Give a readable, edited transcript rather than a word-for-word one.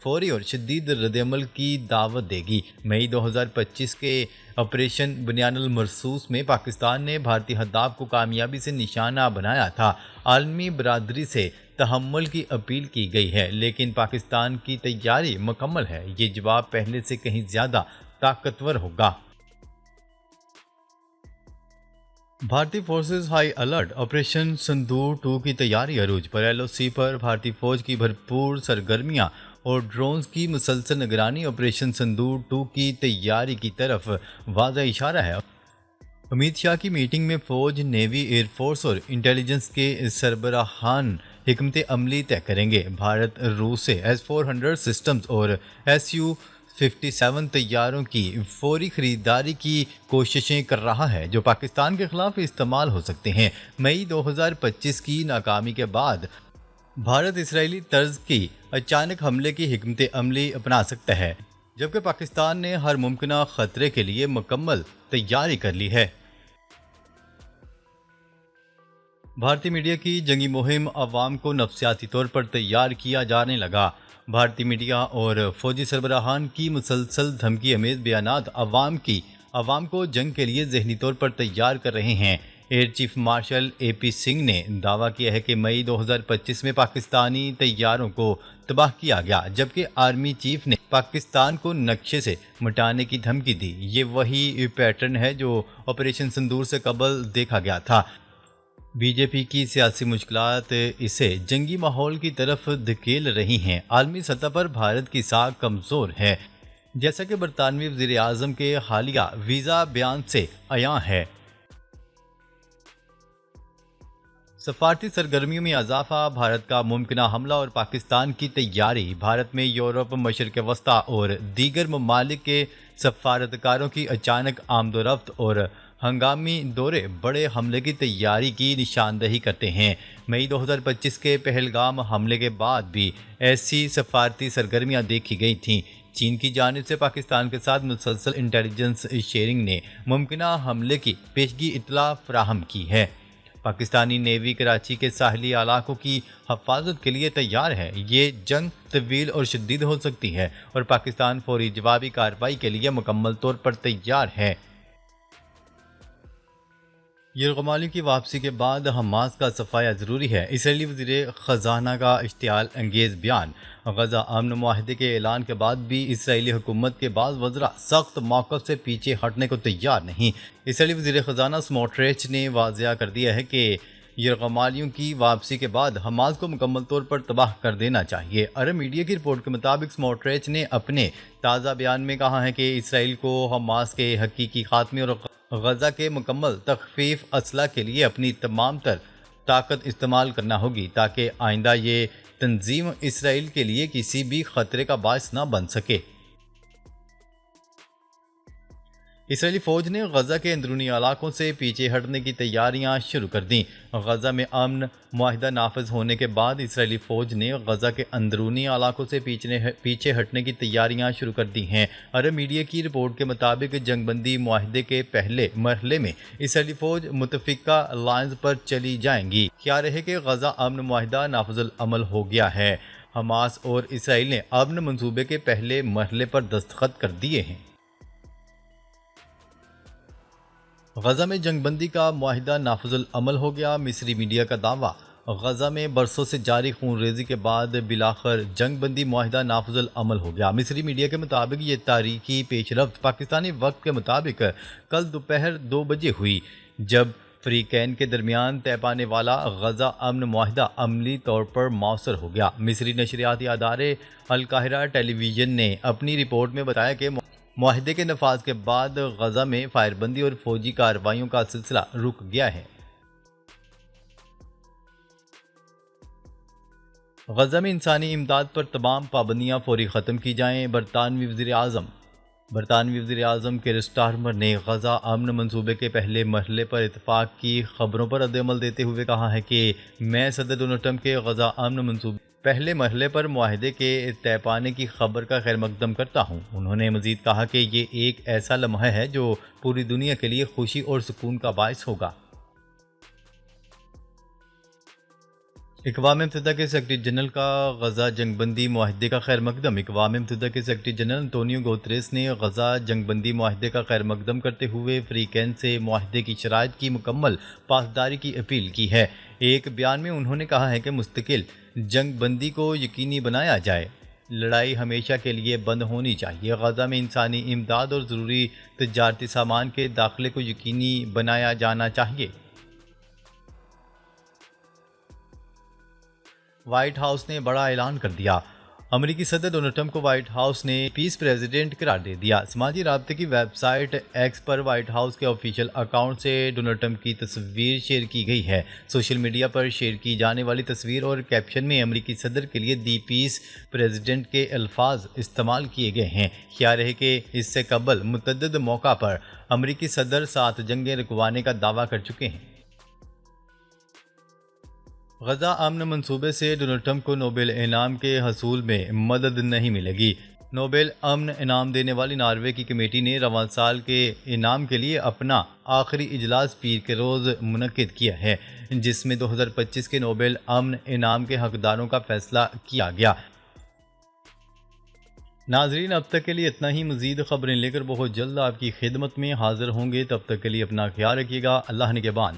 فوری اور شدید ردعمل کی دعوت دے گی۔ مئی 2025 کے آپریشن بنیان المرصوص میں پاکستان نے بھارتی ہداف کو کامیابی سے نشانہ بنایا تھا۔ عالمی برادری سے تحمل کی اپیل کی گئی ہے، لیکن پاکستان کی تیاری مکمل ہے۔ یہ جواب پہلے سے کہیں زیادہ طاقتور ہوگا۔ بھارتی forces high alert, operation sindoor 2 کی تیاری عروج پر۔ LOC پر بھارتی فوج کی بھرپور سرگرمیاں اور ڈرونز کی مسلسل نگرانی آپریشن سندور 2 کی تیاری کی طرف واضح اشارہ ہے۔ امت شاہ کی میٹنگ میں فوج، نیوی، ایئر فورس اور انٹیلیجنس کے سربراہان حکمت عملی طے کریں گے۔ بھارت روس سے S-400 سسٹمز اور Su-57 طیاروں کی فوری خریداری کی کوششیں کر رہا ہے، جو پاکستان کے خلاف استعمال ہو سکتے ہیں۔ مئی 2025 کی ناکامی کے بعد بھارت اسرائیلی طرز کی اچانک حملے کی حکمت عملی اپنا سکتا ہے، جبکہ پاکستان نے ہر ممکنہ خطرے کے لیے مکمل تیاری کر لی ہے۔ بھارتی میڈیا کی جنگی مہم عوام کو نفسیاتی طور پر تیار کیا جانے لگا۔ بھارتی میڈیا اور فوجی سربراہان کی مسلسل دھمکی امیز بیانات عوام کو جنگ کے لیے ذہنی طور پر تیار کر رہے ہیں۔ Air chief marshal AP Singh نے دعویٰ کیا ہے کہ مئی 2025 میں پاکستانی طیاروں کو تباہ کیا گیا، جبکہ آرمی چیف نے پاکستان کو نقشے سے مٹانے کی دھمکی دی۔ یہ وہی پیٹرن ہے جو آپریشن سندور سے قبل دیکھا گیا تھا۔ BJP کی سیاسی مشکلات اسے جنگی ماحول کی طرف دھکیل رہی ہیں۔ عالمی سطح پر بھارت کی ساکھ کمزور ہے، جیسا کہ برطانوی وزیر اعظم کے حالیہ ویزا بیان سے عیاں ہے۔ سفارتی سرگرمیوں میں اضافہ، بھارت کا ممکنہ حملہ اور پاکستان کی تیاری۔ بھارت میں یورپ، مشرق وسطیٰ اور دیگر ممالک کے سفارتکاروں کی اچانک آمد و رفت اور ہنگامی دورے بڑے حملے کی تیاری کی نشاندہی کرتے ہیں۔ مئی 2025 کے پہلگام حملے کے بعد بھی ایسی سفارتی سرگرمیاں دیکھی گئی تھیں۔ چین کی جانب سے پاکستان کے ساتھ مسلسل انٹیلیجنس شیئرنگ نے ممکنہ حملے کی پیشگی اطلاع فراہم کی ہے۔ پاکستانی نیوی کراچی کے ساحلی علاقوں کی حفاظت کے لیے تیار ہے۔ یہ جنگ طویل اور شدید ہو سکتی ہے اور پاکستان فوری جوابی کارروائی کے لیے مکمل طور پر تیار ہے۔ یرغمالیوں کی واپسی کے بعد حماس کا صفایا ضروری ہے۔ اسرائیلی وزیر خزانہ کا اشتعال انگیز بیان۔ غزہ امن معاہدے کے اعلان کے بعد بھی اسرائیلی حکومت کے بعض وزراء سخت موقف سے پیچھے ہٹنے کو تیار نہیں۔ اسرائیلی وزیر خزانہ سموٹریچ نے واضح کر دیا ہے کہ یرغمالیوں کی واپسی کے بعد حماس کو مکمل طور پر تباہ کر دینا چاہیے۔ عرب میڈیا کی رپورٹ کے مطابق سموٹریچ نے اپنے تازہ بیان میں کہا ہے کہ اسرائیل کو حماس کے حقیقی خاتمے اور غزہ کے مکمل تخفیف اسلحہ کے لیے اپنی تمام تر طاقت استعمال کرنا ہوگی، تاکہ آئندہ یہ تنظیم اسرائیل کے لیے کسی بھی خطرے کا باعث نہ بن سکے۔ اسرائیلی فوج نے غزہ کے اندرونی علاقوں سے پیچھے ہٹنے کی تیاریاں شروع کر دیں۔ غزہ میں امن معاہدہ نافذ ہونے کے بعد اسرائیلی فوج نے غزہ کے اندرونی علاقوں سے پیچھے ہٹنے کی تیاریاں شروع کر دی ہیں۔ عرب میڈیا کی رپورٹ کے مطابق جنگ بندی معاہدے کے پہلے مرحلے میں اسرائیلی فوج متفقہ لائنز پر چلی جائیں گی۔ خیال رہے کہ غزہ امن معاہدہ نافذ العمل ہو گیا ہے۔ حماس اور اسرائیل نے امن منصوبے کے پہلے مرحلے پر دستخط کر دیے ہیں۔ غزہ میں جنگ بندی کا معاہدہ نافذ العمل ہو گیا، مصری میڈیا کا دعویٰ۔ غزہ میں برسوں سے جاری خون ریزی کے بعد بالآخر جنگ بندی معاہدہ نافذ العمل ہو گیا۔ مصری میڈیا کے مطابق یہ تاریخی پیش رفت پاکستانی وقت کے مطابق کل دوپہر 2 بجے ہوئی، جب فریقین کے درمیان طے پانے والا غزہ امن معاہدہ عملی طور پر مؤثر ہو گیا۔ مصری نشریاتی ادارے القاہرہ ٹیلی ویژن نے اپنی رپورٹ میں بتایا کہ معاہدے کے نفاذ کے بعد غزہ میں فائر بندی اور فوجی کارروائیوں کا سلسلہ رک گیا ہے۔ غزہ میں انسانی امداد پر تمام پابندیاں فوری ختم کی جائیں۔ برطانوی وزیر اعظم کیر سٹارمر نے غزہ امن منصوبے کے پہلے مرحلے پر اتفاق کی خبروں پر رد عمل دیتے ہوئے کہا ہے کہ میں صدر ڈونلڈ ٹرمپ کے غزہ امن منصوبے پہلے مرحلے پر معاہدے کے طے پانے کی خبر کا خیر مقدم کرتا ہوں۔ انہوں نے مزید کہا کہ یہ ایک ایسا لمحہ ہے جو پوری دنیا کے لیے خوشی اور سکون کا باعث ہوگا۔ اقوام متحدہ کے سیکرٹری جنرل کا غزہ جنگ بندی معاہدے کا خیر مقدم۔ اقوام متحدہ کے سیکرٹری جنرل انطونیو گوتریس نے غزہ جنگ بندی معاہدے کا خیر مقدم کرتے ہوئے فریقین سے معاہدے کی شرائط کی مکمل پاسداری کی اپیل کی ہے۔ ایک بیان میں انہوں نے کہا ہے کہ مستقل جنگ بندی کو یقینی بنایا جائے، لڑائی ہمیشہ کے لیے بند ہونی چاہیے، غزہ میں انسانی امداد اور ضروری تجارتی سامان کے داخلے کو یقینی بنایا جانا چاہیے۔ وائٹ ہاؤس نے بڑا اعلان کر دیا۔ امریکی صدر ڈونلڈ ٹرمپ کو وائٹ ہاؤس نے پیس پریزیڈنٹ قرار دے دیا۔ سماجی رابطے کی ویب سائٹ ایکس پر وائٹ ہاؤس کے آفیشیل اکاؤنٹ سے ڈونلڈ ٹرمپ کی تصویر شیئر کی گئی ہے۔ سوشل میڈیا پر شیئر کی جانے والی تصویر اور کیپشن میں امریکی صدر کے لیے دی پیس پریزیڈنٹ کے الفاظ استعمال کیے گئے ہیں۔ خیال ہے کہ اس سے قبل متعدد موقع پر امریکی صدر 7 جنگیں رکوانے کا دعویٰ کر چکے ہیں۔ غزہ امن منصوبے سے ڈونلڈ ٹرمپ کو نوبل انعام کے حصول میں مدد نہیں ملے گی۔ نوبل امن انعام دینے والی ناروے کی کمیٹی نے رواں سال کے انعام کے لیے اپنا آخری اجلاس پیر کے روز منعقد کیا ہے، جس میں 2025 کے نوبل امن انعام کے حقداروں کا فیصلہ کیا گیا۔ ناظرین، اب تک کے لیے اتنا ہی۔ مزید خبریں لے کر بہت جلد آپ کی خدمت میں حاضر ہوں گے، تب تک کے لیے اپنا خیال رکھیے گا۔ اللہ نگہبان۔